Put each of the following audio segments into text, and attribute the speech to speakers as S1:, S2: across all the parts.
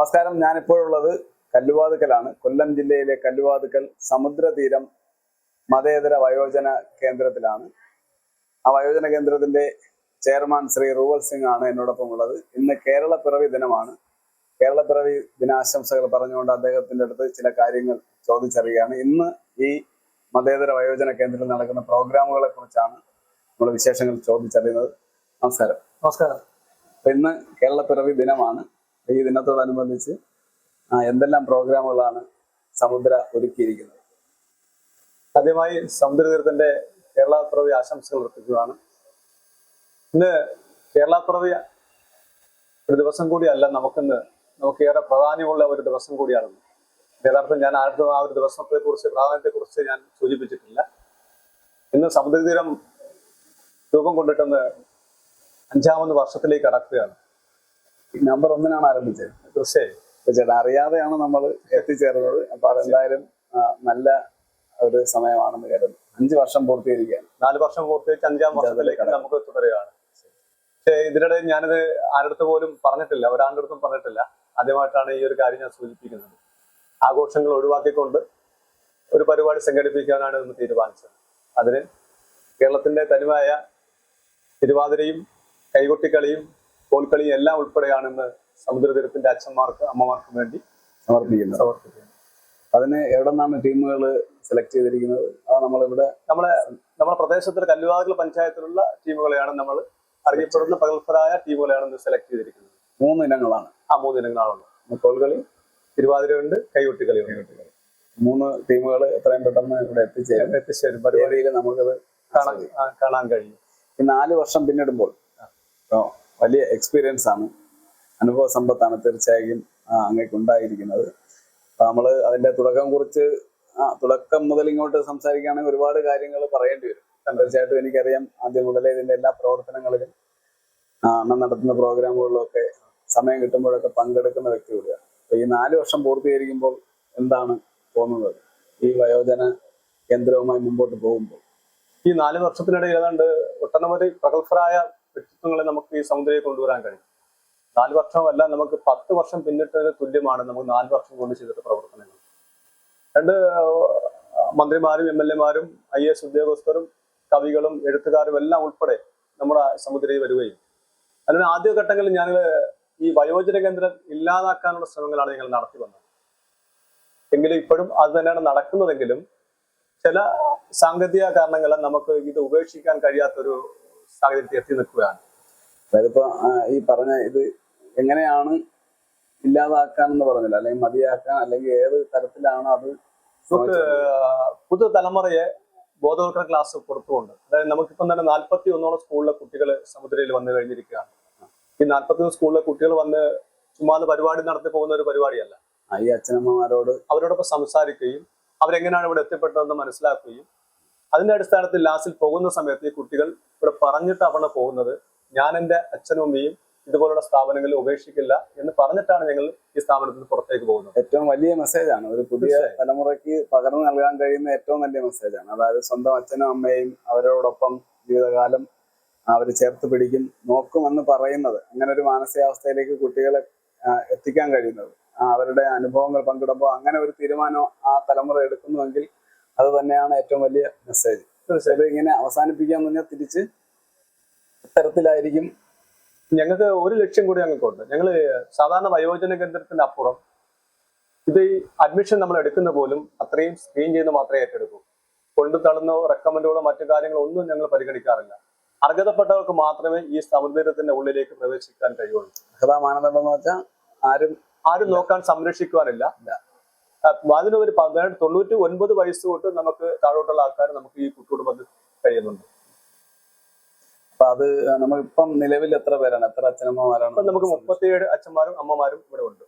S1: നമസ്കാരം. ഞാനിപ്പോഴുള്ളത് കല്ലുവാതുക്കലാണ്. കൊല്ലം ജില്ലയിലെ കല്ലുവാതുക്കൽ സമുദ്രതീരം മതേതര വയോജന കേന്ദ്രത്തിലാണ്. ആ വയോജന കേന്ദ്രത്തിന്റെ ചെയർമാൻ ശ്രീ റൂവൽ സിംഗ് ആണ് എന്നോടൊപ്പം ഉള്ളത്. ഇന്ന് കേരളപ്പിറവി ദിനമാണ്. കേരളപ്പിറവി ദിനാശംസകൾ പറഞ്ഞുകൊണ്ട് അദ്ദേഹത്തിന്റെ അടുത്ത് ചില കാര്യങ്ങൾ ചോദിച്ചറിയുകയാണ്. ഇന്ന് ഈ മതേതര വയോജന കേന്ദ്രത്തിൽ നടക്കുന്ന പ്രോഗ്രാമുകളെ കുറിച്ചാണ് നമ്മൾ വിശേഷങ്ങൾ ചോദിച്ചറിയുന്നത്. നമസ്കാരം.
S2: നമസ്കാരം.
S1: ഇന്ന് കേരളപ്പിറവി ദിനമാണ്. ഈ ദിനത്തോടനുബന്ധിച്ച് എന്തെല്ലാം പ്രോഗ്രാമുകളാണ് സമുദ്ര ഒരുക്കിയിരിക്കുന്നത്?
S2: ആദ്യമായി സമുദ്രതീരത്തിന്റെ കേരളപ്പിറവി ആശംസകൾ അർപ്പിക്കുകയാണ്. ഇന്ന് കേരളപ്പിറവി ഒരു ദിവസം കൂടിയല്ല, നമുക്ക് ഏറെ പ്രാധാന്യമുള്ള ഒരു ദിവസം കൂടിയാണ്. യഥാർത്ഥം ഞാൻ ആർക്കും ആ ഒരു പ്രാധാന്യത്തെക്കുറിച്ച് ഞാൻ സൂചിപ്പിച്ചിട്ടില്ല. ഇന്ന് സമുദ്രതീരം രൂപം കൊണ്ടിട്ടെന്ന് 5ാമത് വർഷത്തിലേക്ക് കടക്കുകയാണ്.
S1: നമ്പർ 1 ആരംഭിച്ചത്. തീർച്ചയായും അറിയാതെയാണ് നമ്മൾ എത്തിച്ചേർന്നത്. അപ്പൊ അതെന്തായാലും നല്ല ഒരു സമയമാണെന്ന് കരുതുന്നു. 5 വർഷം പൂർത്തീകരിക്കുകയാണ്.
S2: 4 വർഷം പൂർത്തീകരിച്ച് 5ാം വർഷത്തിലേക്ക് നമുക്ക് തുടരുകയാണ്. പക്ഷേ ഇതിനിടെ ഞാനിത് ആരുടെ പോലും പറഞ്ഞിട്ടില്ല, ഒരാളുടെ അടുത്തും പറഞ്ഞിട്ടില്ല. ആദ്യമായിട്ടാണ് ഈ ഒരു കാര്യം ഞാൻ സൂചിപ്പിക്കുന്നത്. ആഘോഷങ്ങൾ ഒഴിവാക്കിക്കൊണ്ട് ഒരു പരിപാടി സംഘടിപ്പിക്കാനാണ് ഇന്ന് തീരുമാനിച്ചത്. അതിന് കേരളത്തിന്റെ തനിമയായ തിരുവാതിരയും കൈകൊട്ടിക്കളിയും കോൽക്കളിയും എല്ലാം ഉൾപ്പെടെയാണ് ഇന്ന് സമുദ്രതീരത്തിന്റെ അച്ഛന്മാർക്കും അമ്മമാർക്കും വേണ്ടി സമർപ്പിക്കുന്നത്.
S1: അതിന് എവിടെ നിന്നാണ് ടീമുകൾ സെലക്ട് ചെയ്തിരിക്കുന്നത്? അത്
S2: നമ്മുടെ പ്രദേശത്തിലെ കല്ലുവാതുക്കൽ പഞ്ചായത്തിലുള്ള ടീമുകളെയാണ് നമ്മൾ അറിയപ്പെടുന്ന പ്രഗത്ഭരായ ടീമുകളെയാണ് ഇന്ന് സെലക്ട് ചെയ്തിരിക്കുന്നത്.
S1: 3 ഇനങ്ങളാണ്.
S2: 3 ഇനങ്ങളാണുള്ളത്.
S1: കോൽക്കളി,
S2: തിരുവാതിരയുണ്ട്, കൈകൊട്ടിക്കളിയുണ്ട്.
S1: 3 ടീമുകൾ എത്രയും പെട്ടെന്ന് ഇവിടെ എത്തിച്ചേരും. പരിപാടിയിൽ നമുക്കത്
S2: കാണാൻ കഴിയും.
S1: ഈ 4 വർഷം പിന്നിടുമ്പോൾ വലിയ എക്സ്പീരിയൻസ് ആണ്, അനുഭവ സമ്പത്താണ് തീർച്ചയായും അങ്ങേക്ക് ഉണ്ടായിരിക്കുന്നത്. നമ്മള് അതിന്റെ തുടക്കം മുതൽ ഇങ്ങോട്ട് സംസാരിക്കുകയാണെങ്കിൽ ഒരുപാട് കാര്യങ്ങൾ പറയേണ്ടി വരും. തീർച്ചയായിട്ടും എനിക്കറിയാം, ആദ്യം മുതലേ ഇതിന്റെ എല്ലാ പ്രവർത്തനങ്ങളിലും അണ്ണൻ നടത്തുന്ന പ്രോഗ്രാമുകളിലും ഒക്കെ സമയം കിട്ടുമ്പോഴൊക്കെ പങ്കെടുക്കുന്ന വ്യക്തി കൂടിയാണ്. അപ്പൊ ഈ 4 വർഷം പൂർത്തീകരിക്കുമ്പോൾ എന്താണ് തോന്നുന്നത് ഈ വയോജന കേന്ദ്രവുമായി മുമ്പോട്ട് പോകുമ്പോൾ?
S2: ഈ 4 വർഷത്തിനിടെ ഏതാണ്ട് ഒട്ടനവധി പ്രഗത്ഭരായ വ്യക്തിത്വങ്ങളെ നമുക്ക് ഈ സമുദ്രയിൽ കൊണ്ടുവരാൻ കഴിയും. 4 വർഷമല്ല, നമുക്ക് 10 വർഷം പിന്നിട്ടതിന് തുല്യമാണ് നമുക്ക് 4 വർഷം കൊണ്ട് ചെയ്തിട്ട് പ്രവർത്തനങ്ങൾ. 2 മന്ത്രിമാരും MLA മാരും IAS ഉദ്യോഗസ്ഥരും കവികളും എഴുത്തുകാരും എല്ലാം ഉൾപ്പെടെ നമ്മുടെ സമുദ്രയിൽ വരികയും അതിന് ആദ്യഘട്ടങ്ങളിൽ ഞങ്ങൾ ഈ വയോജന കേന്ദ്രം ഇല്ലാതാക്കാനുള്ള ശ്രമങ്ങളാണ് ഞങ്ങൾ നടത്തി വന്നത്. എങ്കിലും ഇപ്പോഴും അത് തന്നെയാണ് നടക്കുന്നതെങ്കിലും ചില സാങ്കേതിക കാരണങ്ങളാൽ നമുക്ക് ഇത് ഉപേക്ഷിക്കാൻ കഴിയാത്തൊരു സാഹചര്യത്തിൽ എത്തി നിൽക്കുകയാണ്.
S1: അതായത് ഇപ്പൊ ഈ പറഞ്ഞ ഇത് എങ്ങനെയാണ് ഇല്ലാതാക്കാൻ എന്ന് പറഞ്ഞില്ല, അല്ലെങ്കിൽ മതിയാക്കാൻ, അല്ലെങ്കിൽ ഏത് തരത്തിലാണ് അത്
S2: പുതുതലമുറയെ ബോധവൽക്കരണ ക്ലാസ് കൊടുത്തുകൊണ്ട്, അതായത് നമുക്കിപ്പം തന്നെ 41 സ്കൂളിലെ കുട്ടികൾ സമുദ്രയിൽ വന്നു കഴിഞ്ഞിരിക്കുകയാണ്. ഈ 41 സ്കൂളിലെ കുട്ടികൾ വന്ന് ചുമ്മാ പരിപാടി നടത്തി പോകുന്ന ഒരു പരിപാടിയല്ല.
S1: ഈ
S2: അവരോടൊപ്പം സംസാരിക്കുകയും അവരെങ്ങനെയാണ് ഇവിടെ എത്തിപ്പെട്ടതെന്ന് മനസ്സിലാക്കുകയും അതിന്റെ അടിസ്ഥാനത്തിൽ ലാസ്റ്റിൽ പോകുന്ന സമയത്ത് ഈ കുട്ടികൾ ഇവിടെ പറഞ്ഞിട്ടാണ് പോകുന്നത്, ഞാൻ എൻ്റെ അച്ഛനും അമ്മയും ഇതുപോലുള്ള സ്ഥാപനങ്ങളിൽ ഉപേക്ഷിക്കില്ല എന്ന് പറഞ്ഞിട്ടാണ് ഞങ്ങൾ ഈ സ്ഥാപനത്തിൽ പുറത്തേക്ക് പോകുന്നത്.
S1: ഏറ്റവും വലിയ മെസ്സേജാണ്, ഒരു പുതിയ തലമുറയ്ക്ക് പകർന്നു നൽകാൻ കഴിയുന്ന ഏറ്റവും വലിയ മെസ്സേജാണ്. അതായത് സ്വന്തം അച്ഛനും അമ്മയും അവരോടൊപ്പം ജീവിതകാലം അവർ ചേർത്ത് പിടിക്കും, നോക്കുമെന്ന് പറയുന്നത്. അങ്ങനെ ഒരു മാനസികാവസ്ഥയിലേക്ക് കുട്ടികളെ എത്തിക്കാൻ കഴിയുന്നത്, അവരുടെ അനുഭവങ്ങൾ പങ്കിടുമ്പോൾ അങ്ങനെ ഒരു തീരുമാനം ആ തലമുറ എടുക്കുന്നുവെങ്കിൽ അത് തന്നെയാണ് ഏറ്റവും വലിയ മെസ്സേജ്. അത് ഇങ്ങനെ അവസാനിപ്പിക്കാന്ന് പറഞ്ഞാൽ തിരിച്ച് ഇത്തരത്തിലായിരിക്കും.
S2: ഞങ്ങൾക്ക് ഒരു ലക്ഷ്യം കൂടി ഞങ്ങൾക്കുണ്ട്. ഞങ്ങൾ സാധാരണ വയോജന കേന്ദ്രത്തിന്റെ അപ്പുറം ഇത് ഈ അഡ്മിഷൻ നമ്മൾ എടുക്കുന്ന പോലും അത്രയും സ്ക്രീൻ ചെയ്ത് മാത്രമേ ഏറ്റെടുക്കൂ. കൊണ്ടു തള്ളുന്നോ റെക്കമെൻഡുകളോ മറ്റു കാര്യങ്ങളോ ഒന്നും ഞങ്ങൾ പരിഗണിക്കാറില്ല. അർഹതപ്പെട്ടവർക്ക് മാത്രമേ ഈ സമുദ്രത്തിന്റെ ഉള്ളിലേക്ക് പ്രവേശിക്കാൻ കഴിയുള്ളൂ.
S1: അർഹതാ മാനദണ്ഡം എന്ന് വെച്ചാൽ
S2: ആരും നോക്കാൻ സംരക്ഷിക്കുവാനില്ല. അതിനൊരു 99 വയസ്സ് തൊട്ട് നമുക്ക് താഴോട്ടുള്ള ആൾക്കാർ നമുക്ക് ഈ കുടുംബത്തിൽ കഴിയുന്നുണ്ട്.
S1: അപ്പൊ അത് നമ്മളിപ്പം നിലവിൽ എത്ര പേരാണ്, എത്ര അച്ഛനമ്മമാരാണ്?
S2: നമുക്ക് 37 അച്ഛന്മാരും അമ്മമാരും ഇവിടെ ഉണ്ട്.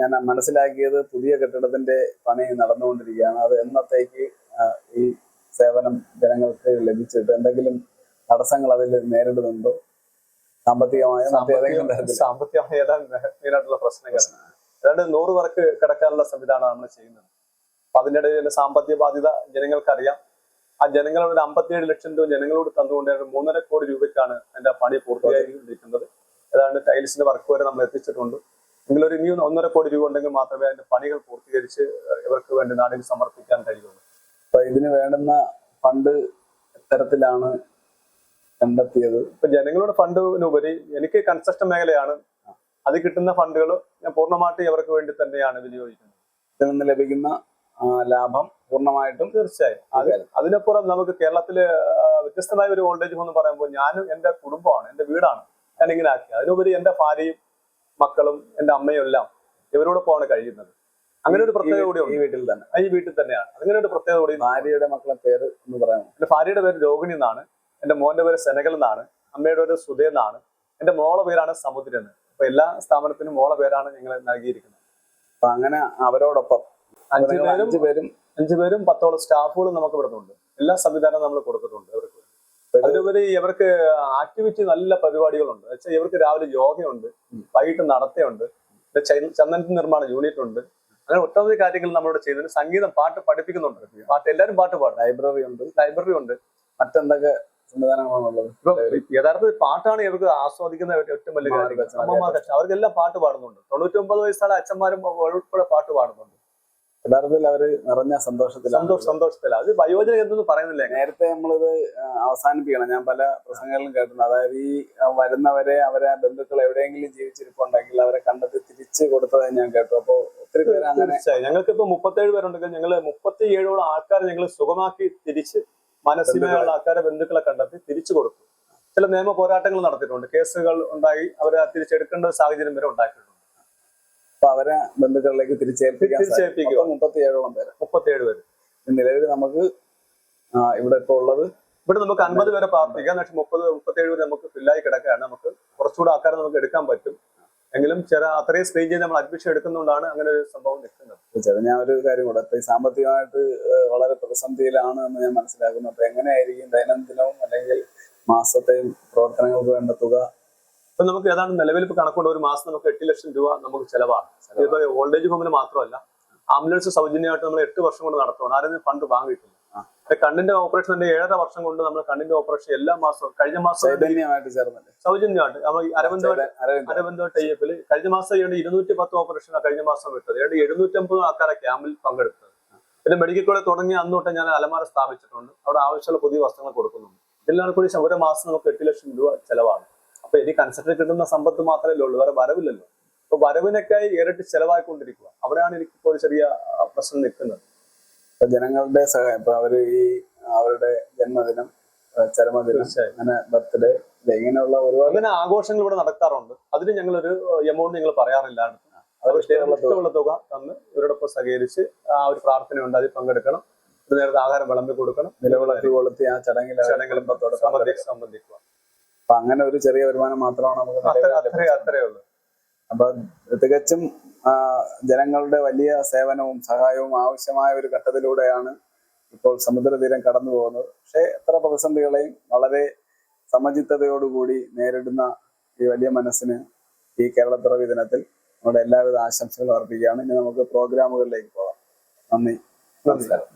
S1: ഞാൻ മനസ്സിലാക്കിയത് പുതിയ കെട്ടിടത്തിന്റെ പണി നടന്നുകൊണ്ടിരിക്കുകയാണ്. അത് എന്നത്തേക്ക് ഈ സേവനം ജനങ്ങൾക്ക് ലഭിച്ചിട്ട് എന്തെങ്കിലും തടസ്സങ്ങൾ അതിൽ നേരിടുന്നുണ്ടോ? സാമ്പത്തികമായ
S2: മെയിനായിട്ടുള്ള പ്രശ്നങ്ങൾ ഏതാണ്ട് 100 പേർക്ക് കിടക്കാനുള്ള സംവിധാനമാണ് നമ്മൾ ചെയ്യുന്നത്. അപ്പൊ അതിനിടയിൽ സാമ്പത്തിക ബാധ്യത ജനങ്ങൾക്കറിയാം. ആ ജനങ്ങളോട് 57 ലക്ഷം രൂപ ജനങ്ങളോട് തന്നുകൊണ്ട് 3.5 കോടി രൂപയ്ക്കാണ് അതിന്റെ പണി പൂർത്തിയായിരിക്കുന്നത്. ഏതാണ്ട് ടൈൽസിന്റെ വർക്ക് വരെ നമ്മൾ എത്തിച്ചിട്ടുണ്ട്. എങ്കിലൊരു ഇനി 1.5 കോടി രൂപ ഉണ്ടെങ്കിൽ മാത്രമേ അതിന്റെ പണികൾ പൂർത്തീകരിച്ച് ഇവർക്ക് വേണ്ടി നാടിന് സമർപ്പിക്കാൻ കഴിയുള്ളൂ.
S1: അപ്പൊ ഇതിന് വേണ്ടുന്ന ഫണ്ട് എത്തരത്തിലാണ് കണ്ടെത്തിയത്?
S2: ഇപ്പൊ ജനങ്ങളുടെ ഫണ്ടിനുപരി എനിക്ക് കൺസ്ട്രക്ഷൻ മേഖലയാണ്, അത് കിട്ടുന്ന ഫണ്ടുകൾ ഞാൻ പൂർണ്ണമായിട്ട് ഇവർക്ക് വേണ്ടി തന്നെയാണ് വിനിയോഗിക്കുന്നത്.
S1: ഇതിൽ നിന്ന് ലഭിക്കുന്ന ലാഭം പൂർണ്ണമായിട്ടും
S2: തീർച്ചയായും അതിനപ്പുറം നമുക്ക് കേരളത്തില് വ്യത്യസ്തമായ ഒരു വോൾട്ടേജ് എന്ന് പറയുമ്പോൾ ഞാനും എന്റെ കുടുംബമാണ്, എന്റെ വീടാണ് ഞാൻ ഇങ്ങനെ ആക്കി. അതിനുപരി എന്റെ ഭാര്യയും മക്കളും എന്റെ അമ്മയും എല്ലാം ഇവരോടൊപ്പമാണ് കഴിയുന്നത്. അങ്ങനെ ഒരു പ്രത്യേകത കൂടി
S1: ഈ വീട്ടിൽ തന്നെ,
S2: ഈ വീട്ടിൽ തന്നെയാണ്. അങ്ങനെ ഒരു പ്രത്യേകത കൂടി.
S1: ഭാര്യയുടെ മക്കളെ പേര് എന്ന് പറയാമോ?
S2: എന്റെ ഭാര്യയുടെ പേര് രോഹിണി എന്നാണ്, എന്റെ മോന്റെ പേര് സെനഗൽ എന്നാണ്, അമ്മയുടെ പേര് സുധേ എന്നാണ്, എന്റെ മോളെ പേരാണ് സമുദ്രൻ എന്ന്. അപ്പൊ എല്ലാ സ്ഥാപനത്തിനും മോളെ പേരാണ് ഞങ്ങൾ നൽകിയിരിക്കുന്നത്.
S1: അപ്പൊ അങ്ങനെ അവരോടൊപ്പം
S2: 5 പേരും 10ഓളം സ്റ്റാഫുകളും നമുക്ക് ഇവിടെ ഉണ്ട്. എല്ലാ സംവിധാനവും നമ്മൾ കൊടുത്തിട്ടുണ്ട് അവർക്ക്. അതിനുപരി ഇവർക്ക് ആക്ടിവിറ്റി നല്ല പരിപാടികളുണ്ട്. വെച്ചാൽ ഇവർക്ക് രാവിലെ യോഗയുണ്ട്, വൈകിട്ട് നടത്തയുണ്ട്, ചന്ദനത്തിൽ നിർമ്മാണ യൂണിറ്റ് ഉണ്ട്. അങ്ങനെ ഒട്ടനവധി കാര്യങ്ങൾ നമ്മളിവിടെ ചെയ്യുന്നുണ്ട്. സംഗീതം, പാട്ട് പഠിപ്പിക്കുന്നുണ്ട്. എല്ലാവരും പാട്ട് പാടും. ലൈബ്രറി ഉണ്ട്.
S1: മറ്റെന്തൊക്കെ സംവിധാനങ്ങളാണുള്ളത്?
S2: ഇപ്പൊ യഥാർത്ഥത്തിൽ പാട്ടാണ് ഇവർക്ക് ആസ്വദിക്കുന്ന ഏറ്റവും വലിയ കാര്യം. അമ്മമാർക്ക് അവർക്കെല്ലാം പാട്ട് പാടുന്നുണ്ട്. 99 വയസ്സായ അച്ഛന്മാരും ഉൾപ്പെടെ പാട്ട് പാടുന്നുണ്ട്.
S1: യഥാർത്ഥത്തിൽ അവര് നിറഞ്ഞ
S2: സന്തോഷത്തിലാണ്. അത് വയോജനം എന്തൊന്നും പറയുന്നില്ല.
S1: നേരത്തെ നമ്മളിത് അവസാനിപ്പിക്കണം. ഞാൻ പല പ്രസംഗങ്ങളിലും കേട്ടിട്ടുണ്ട്. അതായത് ഈ വരുന്നവരെ, അവരെ ബന്ധുക്കൾ എവിടെയെങ്കിലും ജീവിച്ചിരിപ്പുണ്ടെങ്കിൽ അവരെ കണ്ടെത്തി തിരിച്ചു കൊടുത്തതായി ഞാൻ കേട്ടു. അപ്പൊ ഒത്തിരി പേര് അങ്ങനെ.
S2: ഞങ്ങൾക്ക് ഇപ്പൊ 37 പേരുണ്ടെങ്കിൽ ഞങ്ങൾ 37ഓളം ആൾക്കാരെ ഞങ്ങൾ സുഖമാക്കി തിരിച്ച് മനസ്സിലുള്ള ആൾക്കാരെ ബന്ധുക്കളെ കണ്ടെത്തി തിരിച്ചു കൊടുത്തു. ചില നിയമ പോരാട്ടങ്ങൾ നടത്തിയിട്ടുണ്ട്. കേസുകൾ ഉണ്ടായി അവരെ തിരിച്ചെടുക്കേണ്ട ഒരു സാഹചര്യം വരെ ഉണ്ടാക്കിയിട്ടുണ്ട്.
S1: അപ്പൊ അവരെ ബന്ധുക്കളിലേക്ക് തിരിച്ചേൽപ്പിക്കുക. 37 പേര് നിലവിൽ നമുക്ക് ഇവിടെ ഇപ്പൊ ഉള്ളത്.
S2: ഇവിടെ നമുക്ക് 50 പേരെ പാർപ്പിക്കാം. പക്ഷെ 37 പേര് നമുക്ക് ഫില്ലായി കിടക്കുകയാണ്. നമുക്ക് കുറച്ചുകൂടെ ആൾക്കാരെ നമുക്ക് എടുക്കാൻ പറ്റും. എങ്കിലും അത്രയും സ്ക്രീൻ ചെയ്ത് നമ്മൾ അഡ്മിഷൻ എടുക്കുന്നതുകൊണ്ടാണ് അങ്ങനെ ഒരു സംഭവം നിൽക്കുന്നത്.
S1: ഞാൻ ഒരു കാര്യം കൂടെ, ഇപ്പൊ ഈ സാമ്പത്തികമായിട്ട് വളരെ പ്രതിസന്ധിയിലാണ് എന്ന് ഞാൻ മനസ്സിലാക്കുന്നു. അപ്പൊ എങ്ങനെയായിരിക്കും ദൈനംദിനവും അല്ലെങ്കിൽ മാസത്തെയും പ്രവർത്തനങ്ങൾക്ക് വേണ്ട തുക?
S2: ഇപ്പൊ നമുക്ക് ഏതാണ്ട് നിലവിൽ ഇപ്പൊ കണക്കൊണ്ട് ഒരു മാസം നമുക്ക് 8 ലക്ഷം രൂപ നമുക്ക് ചെലവാണ്. ഇത് ഓൾഡ് ഹോമിന് മാത്രമല്ല, ആംബുലൻസ് സൗജന്യമായിട്ട് നമ്മൾ 8 വർഷം കൊണ്ട് നടത്തുകയാണ്. ആരും ഫണ്ട് വാങ്ങിയിട്ടില്ല. കണ്ണിന്റെ ഓപ്പറേഷൻ 7.5 വർഷം കൊണ്ട് നമ്മൾ കണ്ണിന്റെ ഓപ്പറേഷൻ എല്ലാ മാസവും, കഴിഞ്ഞ മാസം സൗജന്യമായിട്ട് നമ്മൾ അരബന്ധ ടൈപ്പിൽ കഴിഞ്ഞ മാസം 210 ഓപ്പറേഷനാണ് കഴിഞ്ഞ മാസം വിട്ടത്. 750 ആൾക്കാരെ ക്യാമ്പിൽ പങ്കെടുത്തത്. പിന്നെ മെഡിക്കൽ കോളേജ് തുടങ്ങിയ അന്ന് തൊട്ട് ഞാൻ അലമാര സ്ഥാപിച്ചിട്ടുണ്ട്. അവിടെ ആവശ്യമുള്ള പുതിയ വസ്ത്രങ്ങൾ കൊടുക്കുന്നുണ്ട്. ഇതെല്ലാം കൂടി ഒരു മാസം നമുക്ക് 8 ലക്ഷം രൂപ ചെലവാണ്. അപ്പൊ എനിക്ക് കൺസൾട്ട് കിട്ടുന്ന സമ്പത്ത് മാത്രമേ ഉള്ളൂ, വേറെ വരവില്ലല്ലോ. അപ്പൊ വരവിനൊക്കെയായി ഇരട്ടി ചെലവായിക്കൊണ്ടിരിക്കുക. അവിടെയാണ് എനിക്കിപ്പോൾ ഒരു ചെറിയ പ്രശ്നം നിൽക്കുന്നത്.
S1: ജനങ്ങളുടെ സഹായം, ഇപ്പൊ അവര് ഈ അവരുടെ ജന്മദിനം, ചരമദിനം, അങ്ങനെ ബർത്ത്ഡേ, ഇങ്ങനെയുള്ള ഒരുപാട്
S2: അങ്ങനെ ആഘോഷങ്ങൾ ഇവിടെ നടത്താറുണ്ട്. അതിന് ഞങ്ങളൊരു എമൗണ്ട് ഞങ്ങൾ പറയാറില്ല. ഇഷ്ടമുള്ള തുക തന്ന് ഇവരോടൊപ്പം സഹകരിച്ച് ആ ഒരു പ്രാർത്ഥനയുണ്ട്, അതിൽ പങ്കെടുക്കണം. ഒരു നേരത്തെ ആഹാരം വിളമ്പി കൊടുക്കണം,
S1: നിലവിളക്ക് കൊളുത്തി ആ ചടങ്ങിൽ
S2: സംബന്ധിക്കുക.
S1: അപ്പൊ അങ്ങനെ ഒരു ചെറിയ വരുമാനം മാത്രമാണ് നമുക്ക്.
S2: അത്രേ ഉള്ളൂ.
S1: അപ്പൊ തികച്ചും ജനങ്ങളുടെ വലിയ സേവനവും സഹായവും ആവശ്യമായ ഒരു ഘട്ടത്തിലൂടെയാണ് ഇപ്പോൾ സമുദ്രതീരം കടന്നു പോകുന്നത്. പക്ഷെ എത്ര പ്രതിസന്ധികളെയും വളരെ സമചിത്തതയോടുകൂടി നേരിടുന്ന ഈ വലിയ മനസ്സിന് ഈ കേരളപ്പിറവി ദിനത്തിൽ നമ്മുടെ എല്ലാവിധ ആശംസകളും അർപ്പിക്കുകയാണ്. ഇനി നമുക്ക് പ്രോഗ്രാമുകളിലേക്ക് പോകാം. നന്ദി, നമസ്കാരം.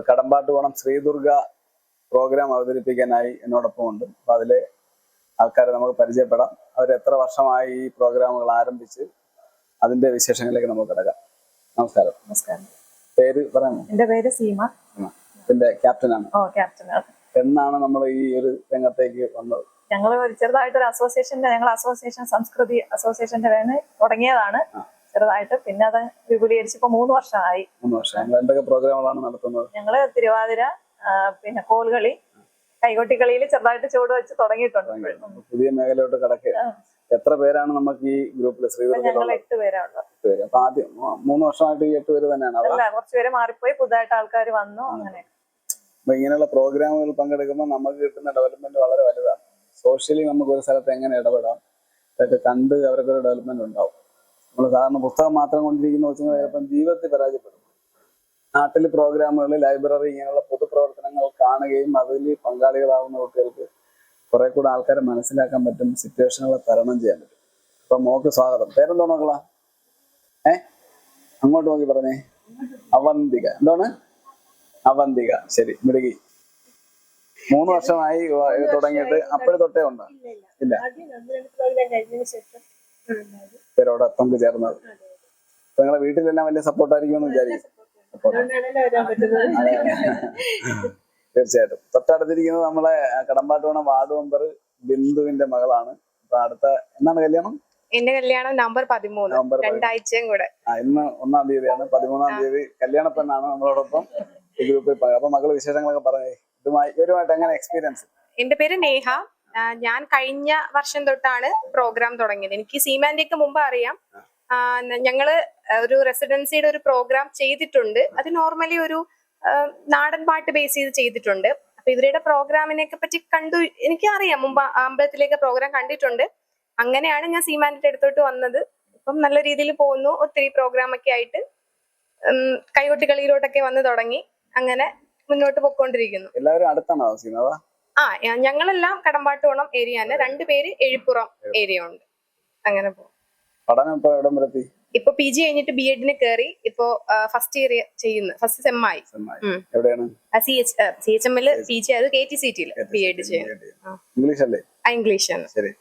S1: കടമ്പാട്ടുകോണം ശ്രീദുർഗ പ്രോഗ്രാം അവതരിപ്പിക്കാനായി എന്നോടൊപ്പം ഉണ്ട്. അപ്പൊ അതിലെ ആൾക്കാരെ നമുക്ക് പരിചയപ്പെടാം. അവർ എത്ര വർഷമായി ഈ പ്രോഗ്രാമുകൾ ആരംഭിച്ച് അതിന്റെ വിശേഷങ്ങളിലേക്ക് നമുക്ക് കിടക്കാം. നമസ്കാരം.
S3: നമസ്കാരം.
S1: പേര് പറയാമോ?
S3: എന്റെ പേര് സീമ.
S1: ഇതിന്റെ ക്യാപ്റ്റനാണ്.
S3: ക്യാപ്റ്റനാണ്.
S1: എന്നാണ് നമ്മൾ ഈ ഒരു രംഗത്തേക്ക് വന്നത്?
S3: ഞങ്ങൾ ചെറുതായിട്ടൊരു അസോസിയേഷൻ സംസ്കൃതി അസോസിയേഷന്റെ വേണ തുടങ്ങിയതാണ് ചെറുതായിട്ട്. പിന്നെ അത് വിപുലീകരിച്ച് ഇപ്പൊ 3 വർഷമായി.
S1: 3 വർഷം. എന്തൊക്കെ പ്രോഗ്രാമുകളാണ് നടത്തുന്നത്?
S3: ഞങ്ങള് തിരുവാതിര, പിന്നെ കോൽകളി, കൈകൊട്ടിക്കളിയിൽ ചെറുതായിട്ട് ചുവട് വെച്ച് തുടങ്ങിയിട്ടുണ്ട്.
S1: പുതിയ മേഖലയോട്ട് കിടക്കുക. എത്ര പേരാണ് നമുക്ക് ഈ ഗ്രൂപ്പിൽ?
S3: ഞങ്ങൾ 8 പേരാണ്.
S1: അപ്പൊ ആദ്യം 3 വർഷമായിട്ട് ഈ 8 പേര് തന്നെയാണ്?
S3: അല്ല, കുറച്ചുപേരെ മാറിപ്പോയി, പുതുതായിട്ട് ആൾക്കാർ വന്നു. അങ്ങനെ
S1: അപ്പൊ ഇങ്ങനെയുള്ള പ്രോഗ്രാമുകൾ പങ്കെടുക്കുമ്പോൾ നമുക്ക് കിട്ടുന്ന ഡെവലപ്മെന്റ് വളരെ വലുതാണ്. സോഷ്യലി നമുക്ക് ഒരു സ്ഥലത്ത് എങ്ങനെ ഇടപെടാം ഇതൊക്കെ കണ്ട് അവർക്ക് ഒരു ഡെവലപ്മെന്റ് ഉണ്ടാവും. നമ്മൾ സാധാരണ പുസ്തകം മാത്രം കൊണ്ടിരിക്കുന്ന കൊച്ചുങ്ങൾ ചിലപ്പം ജീവിതത്തിൽ പരാജയപ്പെടും. നാട്ടിൽ പ്രോഗ്രാമുകൾ, ലൈബ്രറി, ഇങ്ങനെയുള്ള പൊതുപ്രവർത്തനങ്ങൾ കാണുകയും അതിൽ പങ്കാളികളാവുന്ന കുട്ടികൾക്ക് കുറെ കൂടെ ആൾക്കാരെ മനസ്സിലാക്കാൻ പറ്റും, സിറ്റുവേഷനുകളെ തരണം ചെയ്യാൻ പറ്റും. അപ്പൊ മോക്ക് സ്വാഗതം. പേരെന്തോ നോക്കളാ? അങ്ങോട്ട് നോക്കി പറഞ്ഞേ. അവന്തിക. എന്താണ്? അവന്തിക. ശരി, മിടുകി. 3 വർഷമായി തുടങ്ങിയിട്ട് അപ്പോഴും തൊട്ടേ ഉണ്ടോ? ഇല്ല, പേരോടെ പങ്കു ചേർന്നത്. നിങ്ങളെ വീട്ടിലെല്ലാം വലിയ സപ്പോർട്ടായിരിക്കും എന്ന് വിചാരിക്കും. തീർച്ചയായിട്ടും. തൊട്ടടുത്തിരിക്കുന്നത് നമ്മളെ കടമ്പാട്ടുകോണം വാർഡ് മെമ്പർ ബിന്ദുവിന്റെ മകളാണ്. അപ്പൊ അടുത്ത എന്നാണ് കല്യാണം?
S4: എന്റെ കല്യാണം നവംബർ 13, 2 ആഴ്ചയും കൂടെ.
S1: ഇന്ന് 1-ാം തീയതിയാണ്. 13-ാം തീയതി കല്യാണ പെണ്ണാണ് നമ്മളോടൊപ്പം ഈ ഗ്രൂപ്പിൽ. അപ്പൊ മകള് വിശേഷങ്ങളൊക്കെ പറഞ്ഞേ. ഇവരുമായിട്ട് എങ്ങനെ എക്സ്പീരിയൻസ്?
S4: എന്റെ പേര് നേഹ. ഞാൻ കഴിഞ്ഞ വർഷം തൊട്ടാണ് പ്രോഗ്രാം തുടങ്ങിയത്. എനിക്ക് സീമാന്റെക്ക് മുമ്പ് അറിയാം. ഞങ്ങള് ഒരു റെസിഡൻസിയുടെ ഒരു പ്രോഗ്രാം ചെയ്തിട്ടുണ്ട്. അത് നോർമലി ഒരു നാടൻ പാട്ട് ബേസ് ചെയ്ത് ചെയ്തിട്ടുണ്ട്. അപ്പൊ ഇവരുടെ പ്രോഗ്രാമിനെയൊക്കെ പറ്റി കണ്ടു. എനിക്ക് അറിയാം, മുമ്പ് അമ്പലത്തിലേക്ക് പ്രോഗ്രാം കണ്ടിട്ടുണ്ട്. അങ്ങനെയാണ് ഞാൻ സീമാന്റെ അടുത്തോട്ട് വന്നത്. ഇപ്പം നല്ല രീതിയിൽ പോകുന്നു. ഒത്തിരി പ്രോഗ്രാം ഒക്കെ ആയിട്ട് കൈകൊട്ടിക്കളിയിലോട്ടൊക്കെ വന്ന് തുടങ്ങി. അങ്ങനെ മുന്നോട്ട് പോയിക്കൊണ്ടിരിക്കുന്നു.
S1: എല്ലാവരും അടുത്താണോ താമസിക്കുന്നത്?
S4: ഞങ്ങളെല്ലാം കടമ്പാട്ടുകോണം ഏരിയയാണ്. 2 പേര് എഴുപ്പുറം ഏരിയ ഉണ്ട്. അങ്ങനെ പോകും.
S1: പഠനം ഇപ്പൊ എവിടം വരെത്തി?
S4: ഇപ്പൊ PG കഴിഞ്ഞിട്ട് B.Ed കയറി. ഇപ്പൊ ഫസ്റ്റ് ഇയർ ചെയ്യുന്നു. ഫസ്റ്റ് സെമ്മായി.
S1: എവിടെയാണ്?
S4: CHM PG. അത് KTCT B.Ed ചെയ്യുന്നു.
S1: ഇംഗ്ലീഷ് അല്ലേ?
S4: ഇംഗ്ലീഷ് ആണ്.
S1: ശരി.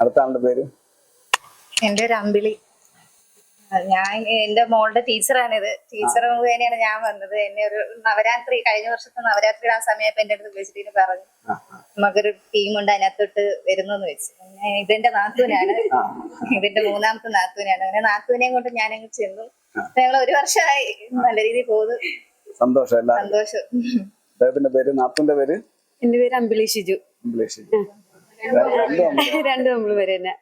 S1: അടുത്ത ആളുടെ പേര്?
S5: എന്റെ ഒരു അമ്പിളി. ഞാൻ എന്റെ മോളുടെ ടീച്ചറാണിത്. ടീച്ചർ മുഖേനയാണ് ഞാൻ വന്നത്. എന്നെ ഒരു നവരാത്രി, കഴിഞ്ഞ വർഷത്തെ നവരാത്രിയുടെ ആ സമയത്ത് എന്റെ അടുത്ത് വിളിച്ചിട്ട് പറഞ്ഞു നമുക്കൊരു ടീമുണ്ട്, അതിനകത്തോട്ട് വരുന്നെന്ന് വെച്ച്. ഇതെന്റെ നാത്തൂനാണ്, ഇതിന്റെ 3ാമത്തെ നാത്തൂനാണ്. അങ്ങനെ നാത്തൂനെയും കൊണ്ട് ഞാനങ്ങ് ചെന്നു. ഞങ്ങൾ 1 വർഷമായി നല്ല രീതിയിൽ പോകുന്നു.
S1: സന്തോഷം.
S5: സന്തോഷം.
S1: അദ്ദേഹത്തിന്റെ പേര്? നാത്തൂന്റെ പേര്?
S6: എന്റെ പേര് അമ്പിളി ഷിജു. രണ്ടും നമ്മള് പേര് തന്നെ.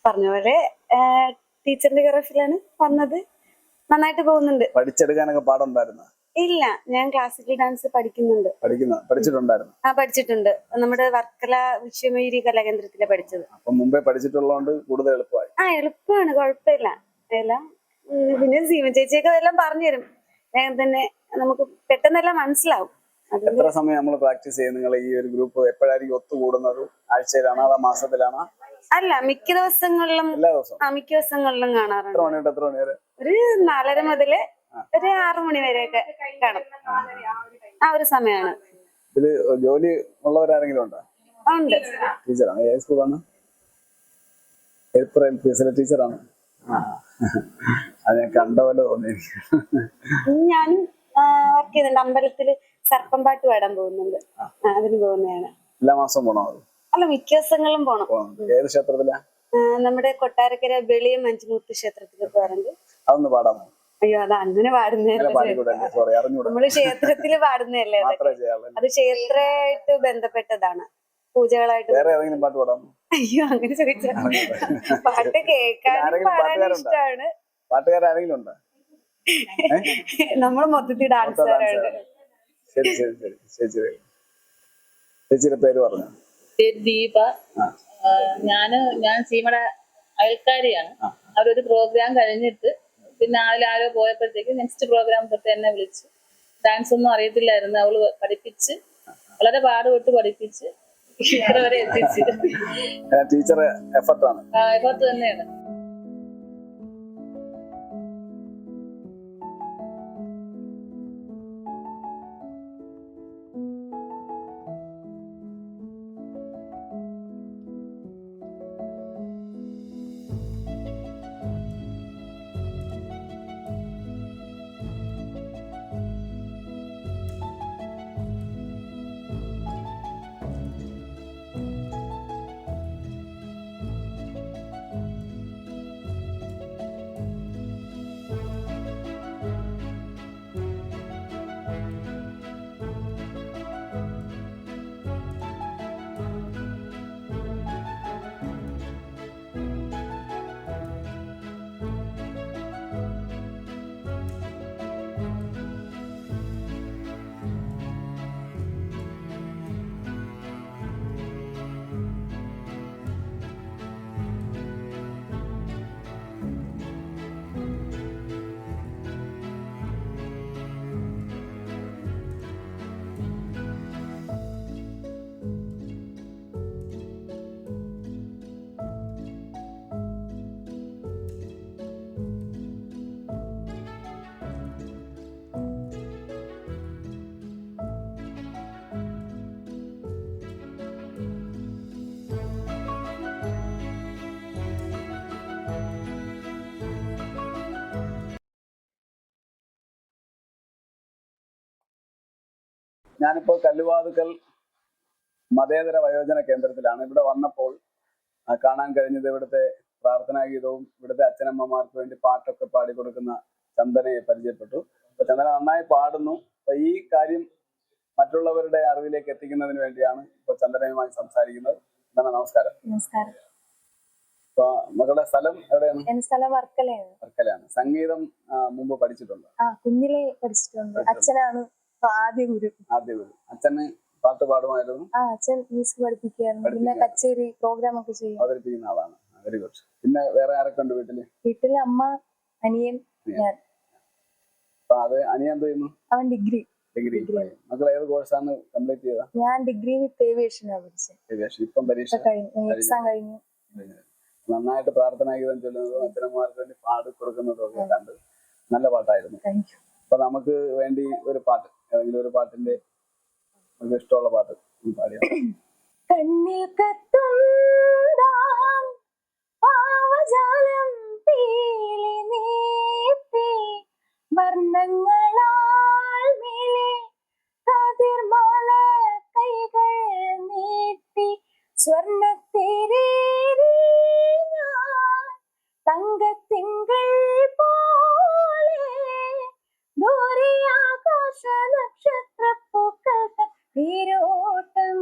S6: പറഞ്ഞ പോലെ ടീച്ചറിന്റെ ഗറഫിലാണ് വന്നത്. നന്നായിട്ട് പോകുന്നുണ്ട്.
S1: പഠിച്ചെടുക്കാനൊക്കെ പാടുണ്ടായിരുന്നു?
S6: ഇല്ല, ഞാൻ ക്ലാസിക്കൽ ഡാൻസ്
S1: പഠിച്ചിട്ടുണ്ടായിരുന്നു.
S6: പഠിച്ചിട്ടുണ്ട്. നമ്മുടെ വർക്കല വിശ്വമയൂരി കലാകേന്ദ്രത്തിലാണ് പഠിച്ചത്.
S1: അപ്പൊ മുമ്പേ പഠിച്ചിട്ടുള്ളതുകൊണ്ട് കൂടുതൽ എളുപ്പമായി?
S6: എളുപ്പമാണ്, കുഴപ്പമില്ല. എല്ലാം പിന്നെ സീമ ചേച്ചിയൊക്കെ എല്ലാം പറഞ്ഞുതരും. വേഗം തന്നെ നമുക്ക് പെട്ടെന്നെല്ലാം മനസ്സിലാവും.
S1: എത്ര സമയം നമ്മൾ പ്രാക്ടീസ് ചെയ്യും? നിങ്ങൾ ഈ ഒരു ഗ്രൂപ്പ് എപ്പോഴായിരിക്കും ഒത്തുകൂടുന്നത്? ആഴ്ചയിലാണോ അതോ മാസത്തിലാണോ?
S6: അല്ല, മിക്ക ദിവസങ്ങളിലും.
S1: എല്ലാ ദിവസവും?
S6: മിക്ക ദിവസങ്ങളിലും കാണാറുണ്ട്.
S1: എത്ര മണി തൊട്ട് എത്ര മണി വരെ?
S6: ഒരു 4:30 മുതല് ഒരു 6 മണി വരെയൊക്കെ കാണും. ആ ഒരു സമയമാണ്.
S1: ഇതില് ജോലി ഉള്ളവരാരെങ്കിലും ഉണ്ടോ?
S6: ഉണ്ട്.
S1: ടീച്ചറാണ്. ഏത് സ്കൂളാണ്? ടീച്ചറാണ്. അത് ഞാൻ കണ്ട പോലെ തോന്നി.
S6: ഞാനും വർക്ക് ചെയ്യുന്നുണ്ട്. അമ്പലത്തില് സർപ്പം പാട്ട് പാടാൻ പോകുന്നുണ്ട്. അതിന് പോകുന്നതാണ്.
S1: എല്ലാ മാസവും പോണോ?
S6: അല്ല, മിക്ക ദിവസങ്ങളിലും പോണം.
S1: ഏത് ക്ഷേത്രത്തിലാ?
S6: നമ്മുടെ കൊട്ടാരക്കര വെളിയം മഞ്ചുമൂർത്തി ക്ഷേത്രത്തിലേക്ക് പോകാറുണ്ട്.
S1: അതൊന്ന് പാടാമോ?
S6: അയ്യോ, അത് അങ്ങനെ പാടുന്നതല്ലേ. നമ്മള് ക്ഷേത്രത്തില് പാടുന്നതല്ലേ. അത് ക്ഷേത്രമായിട്ട് ബന്ധപ്പെട്ടതാണ്, പൂജകളായിട്ട്.
S1: വേറെ ഏതെങ്കിലും പാട്ട് പാടാമോ?
S6: അയ്യോ, അങ്ങനെ ചോദിച്ചാ പാട്ട് കേൾക്കാനും പാടാനും ഇഷ്ടമാണ്.
S1: പാട്ടുകാരെങ്കിലും ഉണ്ടോ?
S6: നമ്മള് മൊത്തത്തിൽ ഡാൻസുകാരാണ്.
S1: ശരി ശരി ശരി. ചേച്ചിയുടെ പേര് പറഞ്ഞു?
S7: ദീപ. ഞാൻ സീമയുടെ അയൽക്കാരിയാണ്. അവരൊരു പ്രോഗ്രാം കഴിഞ്ഞിട്ട് പിന്നെ ആരോ പോയപ്പോഴത്തേക്ക് നെക്സ്റ്റ് പ്രോഗ്രാം തൊട്ട് എന്നെ വിളിച്ചു. ഡാൻസ് ഒന്നും അറിയത്തില്ലായിരുന്നു. അവള് പഠിപ്പിച്ച്, വളരെ പാടുപെട്ട് പഠിപ്പിച്ച് ഇത്ര വരെ എത്തിച്ച്.
S1: ടീച്ചർ എഫർട്ട്
S7: തന്നെയാണ്.
S1: ഞാനിപ്പോൾ കല്ലുവാതുക്കൽ മതേതര വയോജന കേന്ദ്രത്തിലാണ്. ഇവിടെ വന്നപ്പോൾ കാണാൻ കഴിഞ്ഞത് ഇവിടുത്തെ പ്രാർത്ഥനാ ഗീതവും ഇവിടുത്തെ അച്ഛനമ്മമാർക്ക് വേണ്ടി പാട്ടൊക്കെ പാടിക്കൊടുക്കുന്ന ചന്ദനയെ പരിചയപ്പെട്ടു. അപ്പൊ ചന്ദന നന്നായി പാടുന്നു. അപ്പൊ ഈ കാര്യം മറ്റുള്ളവരുടെ അറിവിലേക്ക് എത്തിക്കുന്നതിന് വേണ്ടിയാണ് ഇപ്പോൾ ചന്ദനയുമായി സംസാരിക്കുന്നത്. ചന്ദന, നമസ്കാരം.
S3: നമസ്കാരം.
S1: അപ്പൊ മകളുടെ സ്ഥലം എവിടെയാണ്?
S3: എന്റെ സ്ഥലം വർക്കലയാണ്.
S1: വർക്കലയാണ്. സംഗീതം മുമ്പ് പഠിച്ചിട്ടുണ്ടോ?
S3: കുഞ്ഞിലെ പഠിച്ചിട്ടുണ്ട്. അച്ഛനാണ് ആദ്യ ഗുരു.
S1: അച്ഛന് പാട്ട് പാടുമായിരുന്നു?
S3: അച്ഛൻ മ്യൂസിക് പഠിപ്പിക്കുകയായിരുന്നു. പിന്നെ കച്ചേരി പ്രോഗ്രാം ഒക്കെ ചെയ്യും.
S1: അവതരിപ്പിക്കുന്ന ആളാണ്. Very good. പിന്നെ വേറെ ആരൊക്കെ ഉണ്ട് വീട്ടില്?
S3: വീട്ടില് അമ്മ, അനിയൻ, ഞാൻ.
S1: അപ്പൊ അത് അനിയൻ എന്ത് ചെയ്യുന്നു?
S3: അവൻ ഡിഗ്രി.
S1: മക്കൾ ഏത് കോഴ്സാണ് കംപ്ലീറ്റ് ചെയ്തത്?
S3: ഞാൻ ഡിഗ്രി വിത്ത് ഏവിയേഷനാണ് പഠിച്ചത്.
S1: ഇപ്പം പരീക്ഷ
S3: എക്സാം കഴിഞ്ഞു.
S1: നന്നായിട്ട് പ്രാർത്ഥനാ ഗീതം ചൊല്ലുന്നതും അച്ഛനമ്മമാർക്ക് വേണ്ടി പാടി കൊടുക്കുന്നതും ഒക്കെ കണ്ട് നല്ല പാട്ടായിരുന്നു. അപ്പൊ നമുക്ക് വേണ്ടി ഒരു പാട്ട്, ഏതെങ്കിലും ഒരു പാട്ടിന്റെ നമുക്ക് ഇഷ്ടമുള്ള പാട്ട് പാടിയ.
S3: കണ്ണിൽ കത്തും ദാഹം ഭാവജാലം പീലി നീട്ടി വർണ്ണങ്ങളാൽ മേലെ കതിർമാല കൈകൾ നീട്ടി സ്വർണ്ണത്തേരേറി ഞാൻ തങ്കത്തിങ്കൾ പോലെ ദൂരെ ആകാശ നക്ഷത്രപ്പൂക്കൾ തീരോട്ടം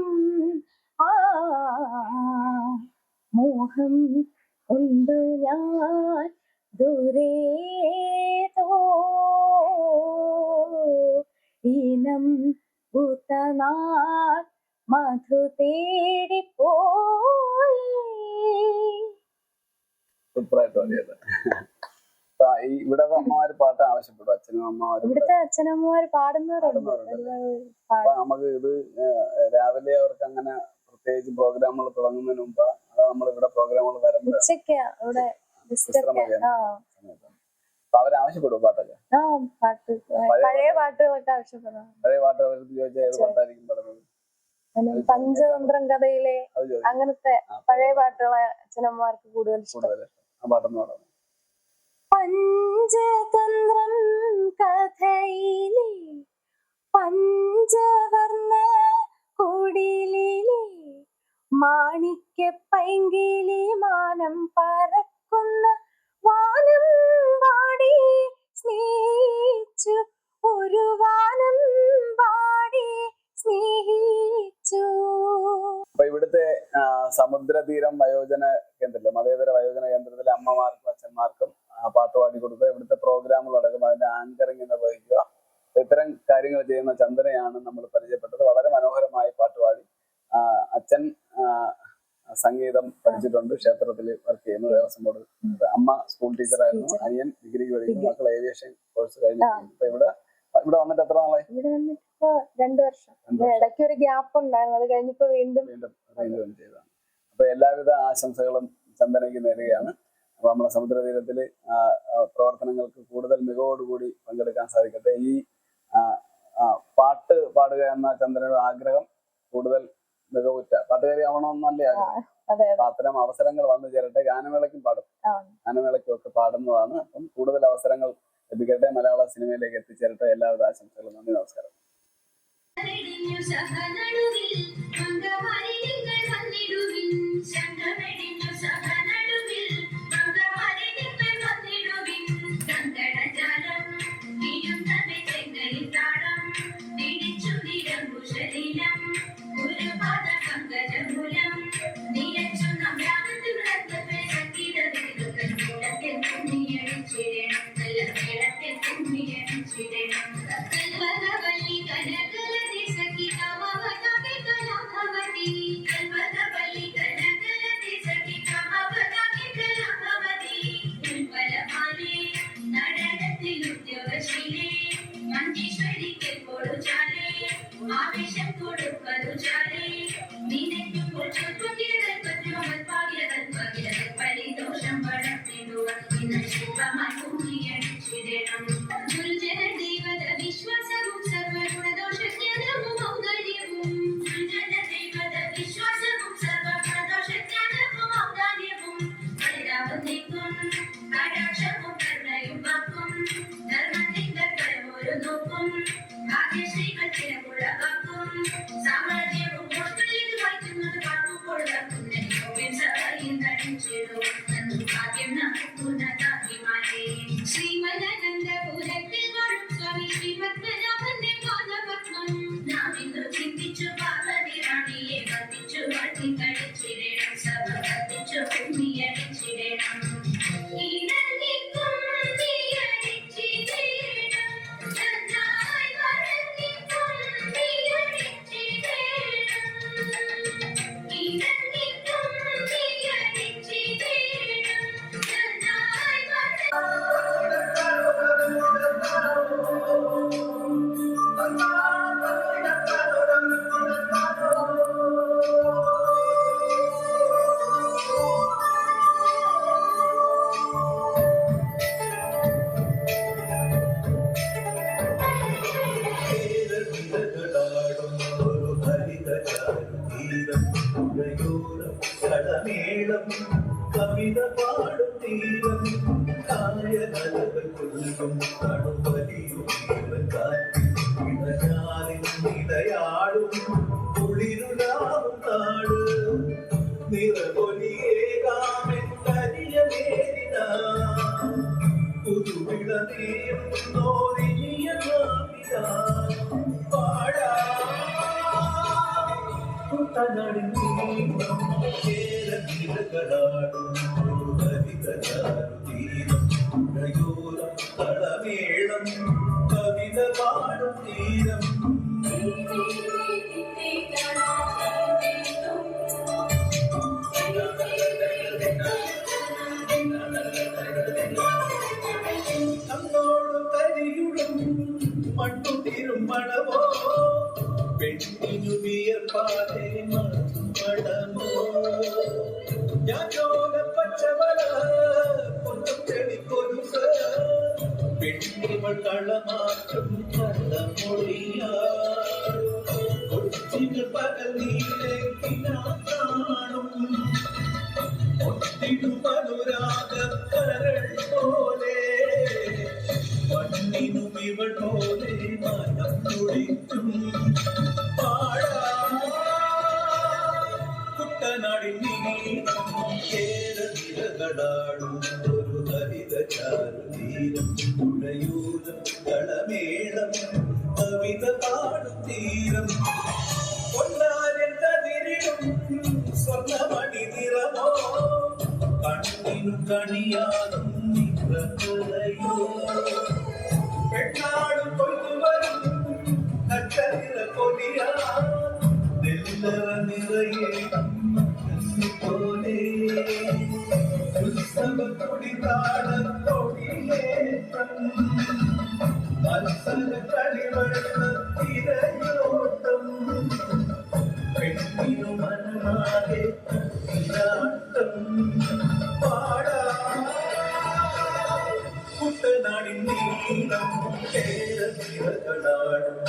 S3: മോഹം കൊണ്ടു ഞാൻ ദൂരേതോ ഈനം ഭൂതനാൾ മധു തേടിപ്പോയി.
S1: സൂപ്പറായിട്ട് പാടിയത്. ഇവിടെ അമ്മമാര് പാട്ട് ആവശ്യപ്പെടും. അച്ഛനും അമ്മമാരും
S3: ഇവിടുത്തെ അച്ഛനമ്മമാര് പാടുന്നവരുണ്ട്.
S1: അപ്പൊ നമുക്ക് ഇത് രാവിലെ അവർക്ക് അങ്ങനെ പ്രത്യേകിച്ച് പ്രോഗ്രാമുകൾ തുടങ്ങുന്നതിന് മുമ്പ് അതാ നമ്മൾ ഇവിടെ പ്രോഗ്രാമുകൾ വരുമ്പോൾ
S3: ഉച്ചയ്ക്ക് ഇവിടെ
S1: അപ്പൊ അവരാവശ്യപ്പെടും പാട്ടൊക്കെ?
S3: പാട്ട് പഴയ പാട്ടുകളൊക്കെ ആവശ്യപ്പെടാം.
S1: പഴയ പാട്ട് അവർക്ക് ചോദിച്ചാൽ ഏത് പാട്ടായിരിക്കും പാടുന്നത്?
S3: പഞ്ചതന്ത്രം കഥയിലെ അങ്ങനത്തെ പഴയ പാട്ടുകളെ അച്ഛനമ്മമാർക്ക് കൂടുതൽ ഇഷ്ടം.
S1: ആ പാട്ടൊന്നും പാടാം.
S3: പഞ്ചതന്ത്രം കഥയിലെ പഞ്ചവർണ്ണ കുടിലിലെ മാണിക്യ പൈങ്കിളി മാനം പറക്കുന്ന വാനം പാടി സ്നേഹിച്ചു ഒരു വാനം പാടി സ്നേഹിച്ചു.
S1: അപ്പൊ ഇവിടുത്തെ സമുദ്രതീരം വയോജന കേന്ദ്രത്തിലെ മതേതര വയോജന കേന്ദ്രത്തിലെ അമ്മമാർക്കും അച്ഛന്മാർക്കും പാട്ട് പാടി കൊടുക്കുക, ഇവിടുത്തെ പ്രോഗ്രാമുകൾ അടക്കം അതിന്റെ ആങ്കറിംഗ് നിർവഹിക്കുക, ഇത്തരം കാര്യങ്ങൾ ചെയ്യുന്ന ചന്ദനയാണ് നമ്മൾ പരിചയപ്പെട്ടത്. വളരെ മനോഹരമായി പാട്ടുപാടി. അച്ഛൻ സംഗീതം പഠിച്ചിട്ടുണ്ട്, ക്ഷേത്രത്തിൽ വർക്ക് ചെയ്യുന്നു, ദേവസ്വം ബോർഡ്. അമ്മ സ്കൂൾ ടീച്ചറായിരുന്നു, അനിയൻ ഡിഗ്രിക്ക് പഠിക്കുന്നു, മക്കൾ ഏവിയേഷൻ കോഴ്സ് കഴിഞ്ഞു. ഇപ്പൊ ഇവിടെ വന്നിട്ട് എത്ര നാളായി?
S3: ഇവിടെ വന്നിട്ട് 2 വർഷം. ഇടയ്ക്ക് ഒരു ഗ്യാപ്പ് ഉണ്ടായിരുന്നു, അത് കഴിഞ്ഞപ്പോ വീണ്ടും
S1: ചെയ്തതാണ്. അപ്പൊ എല്ലാവിധ ആശംസകളും ചന്ദനയ്ക്ക് നേരുകയാണ്. അപ്പൊ നമ്മുടെ സമുദ്രതീരത്തില് പ്രവർത്തനങ്ങൾക്ക് കൂടുതൽ മികവോടുകൂടി പങ്കെടുക്കാൻ സാധിക്കട്ടെ. ഈ പാട്ട് പാടുക എന്ന ചന്ദ്രയുടെ ആഗ്രഹം കൂടുതൽ മികവുറ്റ പാട്ടുകാരി ആവണമെന്നല്ലേ ആഗ്രഹം. അത്തരം അവസരങ്ങൾ വന്നു ചേരട്ടെ. ഗാനമേളയ്ക്കും പാടും, ഗാനമേളയ്ക്കും ഒക്കെ പാടുന്നതാണ്. അപ്പം കൂടുതൽ അവസരങ്ങൾ ലഭിക്കട്ടെ, മലയാള സിനിമയിലേക്ക് എത്തിച്ചേരട്ടെ. എല്ലാവിധ ആശംസകളും. നന്ദി, നമസ്കാരം.
S8: വിശ്വാസവും തളമേളം കവിത പാടും തീരം കായകലകൾ കൊല്ലും കടുവലിയും കാറ്റിൽ ഇടയാറിൻ ഇടയാടും കുളിരുലാവും നാട് നിറപൊലിയേകാമെൻ കരിയ നേരിന പുതുവിള നേരുന്നോരിനിയ പാടാ കുട്ടനാടിൻ കേരളാടും ഹരിതചാരുതീരം ഉടയോരം തളമേളം കവിത പാടും തീരം നമ്മോട് കരിയുടും മണ്ണു തിരുമണമോ പെണ്ണിനു വിയർപ്പാതെ മണമോ ഞാൻ ചോല പച്ചവള ഒന്നും ചെടിക്കൊരുക്ക് പെണ്ണിവൾ കളമാറ്റും കള്ളമൊഴിയ കൊച്ചികൾ പകൽ നീലക്കിനാണും ഒത്തിടുമനുരാഗക്കരൾ പോലെ മണ്ണിനും ഇവൾ പോലെ മനം തുടിക്കും പാടാ കുട്ടനാടിൻ കേരളാടും ഒരു ഹരിതചാരുതീരം ഉടയൂരം കളമേളം കവിത പാടും തീരം കൊണ്ടാരൻ കതിരിടും സ്വർണ്ണമണി നിറമോ കണ്ണിനു കണിയാകും നിറയോ പെണ്ണാടും കൊയ്തുവരും നക്ഷത്ര കൊടിയാ നെല്ലറ നിറയെ പോലെ ഉത്സവ കൊടിതാള കൊടിയേറ്റം മത്സര കളിവെള്ള തിരയോട്ടം പെണ്ണിനു മനമാകെ ഇലാട്ടം പാടാ കുട്ടനാടിൻ നീളം കേരളാടും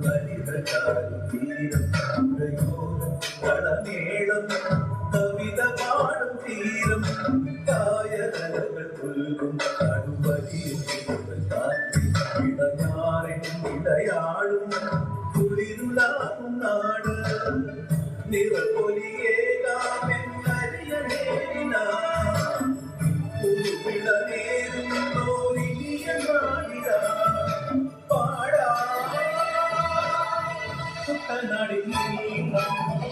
S8: ഹരിതചാരുതീരം ഉടയോരം തളമേളം കവിത പാടും തീരം കായകലകൾ പുൽകും കടുവലിയും കാറ്റിൽ ഇടയാറിൻ ഇടയാടും കുളിരുലാകും നാട് നിറപൊലിയേകാമെൻ കരിയ നേരിന പുതുവിള നേരുന്നോരിനിയ നാടിന പാടാ കുട്ടനാടിൻ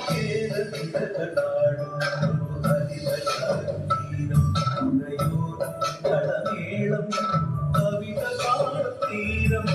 S8: കേരളാടും ഹരിതചാരുതീരം ഉടയോരം തളമേളം കവിത പാടും തീരം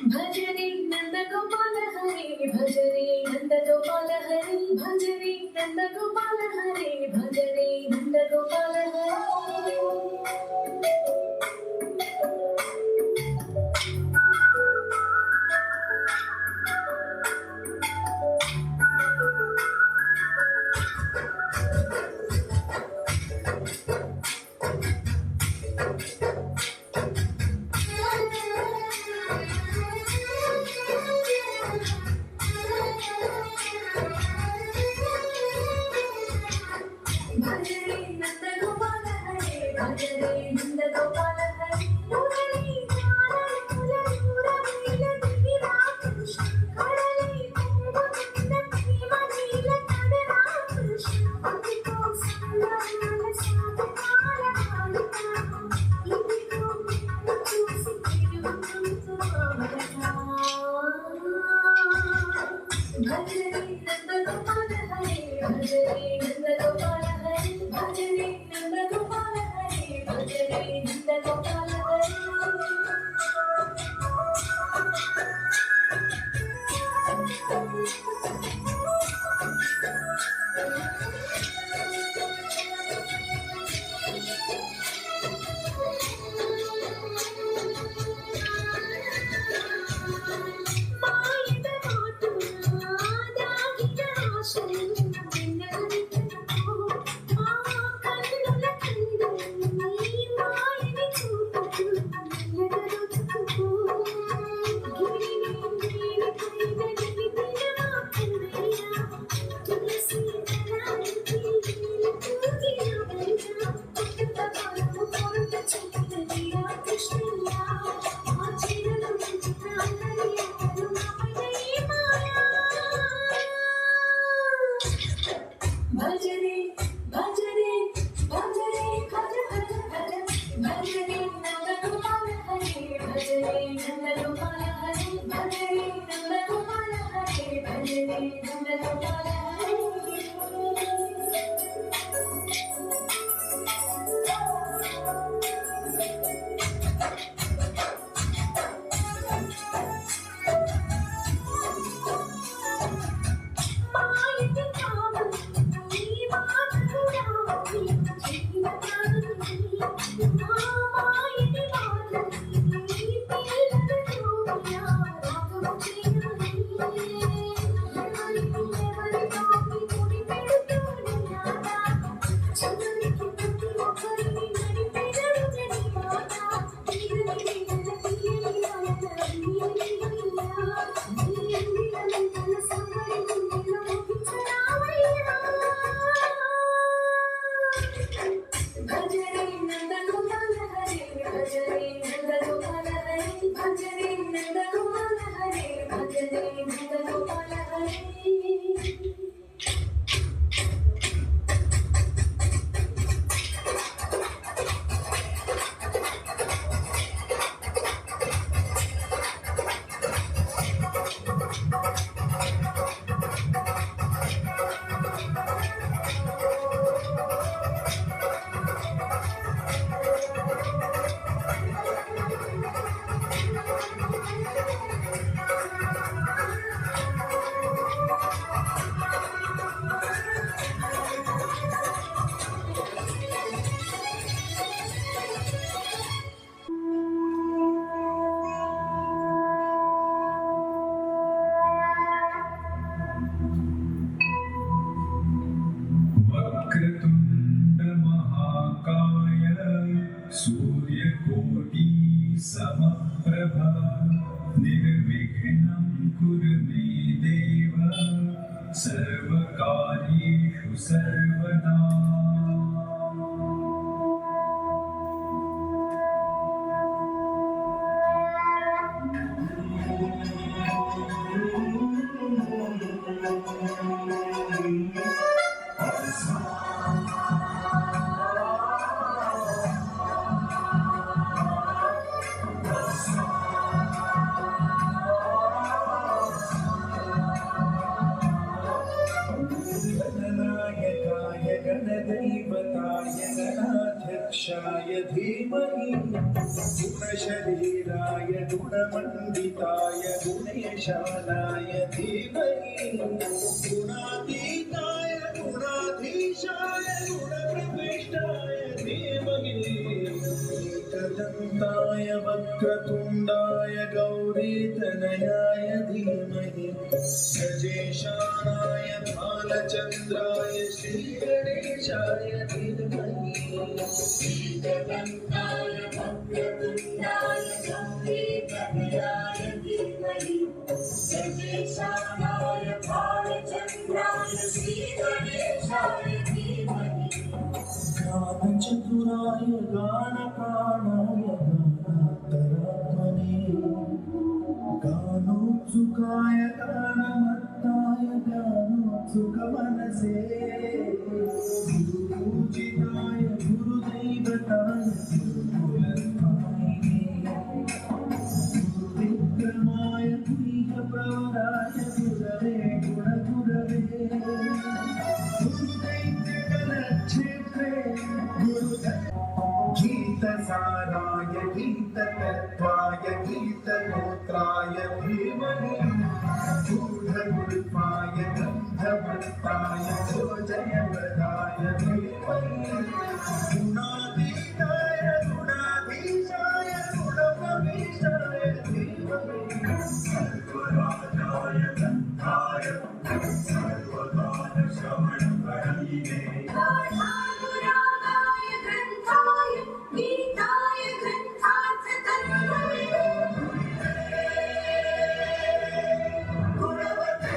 S9: भजरे नंद गोपाल हरे भजरे नंद गोपाल हरे भजरे नंद गोपाल हरे भजरे नंद गोपाल हरे भजरे नंद गोपाल हरे भजरे नंद गोपाल हरे मुरली गानन मुरमुर नील दिविरा कृष्ण हरली मुकुंद प्रेम नील कदरा कृष्ण अतिको संगम साथ काल कालिका इतिको चूसी तिरुवंतु भजरे नंद गोपाल हरे भजरे नंद गोपाल हरे भजरे नंद गोपाल हरे भजरे नंद गोपाल भजरे भजरे हर हर हर भजरे नंदगोपाल हरे भजरे नंदगोपाल हरे भजरे नंदगोपाल हरे भजरे नंदगोपाल हरे
S8: वक्रतुण्ड महाकाय सूर्यकोटि समप्रभा निर्विघ्नं कुरु मे देव सर्वकार्येषु सर्वदा। गणनायकाय गणदैवताय गणाध्यक्षाय धीमहि गुणशरीराय गुणमण्डिताय गुणेशानाय धीमहि गुणातीताय गुणाधीशाय गुणप्रविष्टाय धीमहि एकदन्ताय वक्रतुण्डाय गौरीतनयाय धीमहि गजेशानाय भालचन्द्राय श्रीगणेशाय धीमहि
S9: एकदन्ताय वक्रतुण्डाय गौरीतनयाय धीमहि गजेशानाय भालचन्द्राय श्रीगणेशाय धीमहि
S8: गानचतुराय गानप्राणाय गानान्तरात्मने गानोत्सुकाय गानमत्ताय गानोत्सुकमनसे गुरुपूजिताय गुरुदैवताय गुरुकुलस्थायिने गुरुविक्रमाय गुह्यप्रवराय गुरवे गुणगुरवे गुरुदैत्यगणक्षेत्रे गीतसाराय गीततत्त्वाय गीतगोत्राय धीमहि गूढगुल्फाय गन्धवत्ताय भोजयवदाय धीमहि गुणातीताय गुणाधीशाय गुणप्रविष्टाय धीमहि सर्वराजाय गन्धाय सर्वगानश्रवणप्रणयिने
S9: गाढानुरागाय ग्रन्थाय गीताय ग्रन्थार्थतत्त्ववे
S8: गुणवते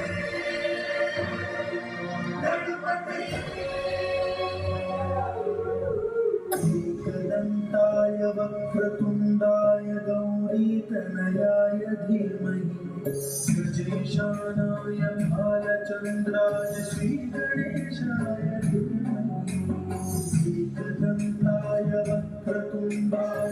S8: गणपते एकदन्ताय वक्रतुण्डाय गौरीतनयाय धीमहि गजेशानाय भालचन्द्राय श्रीगणेशाय धीमहि वक्रतुण्डाय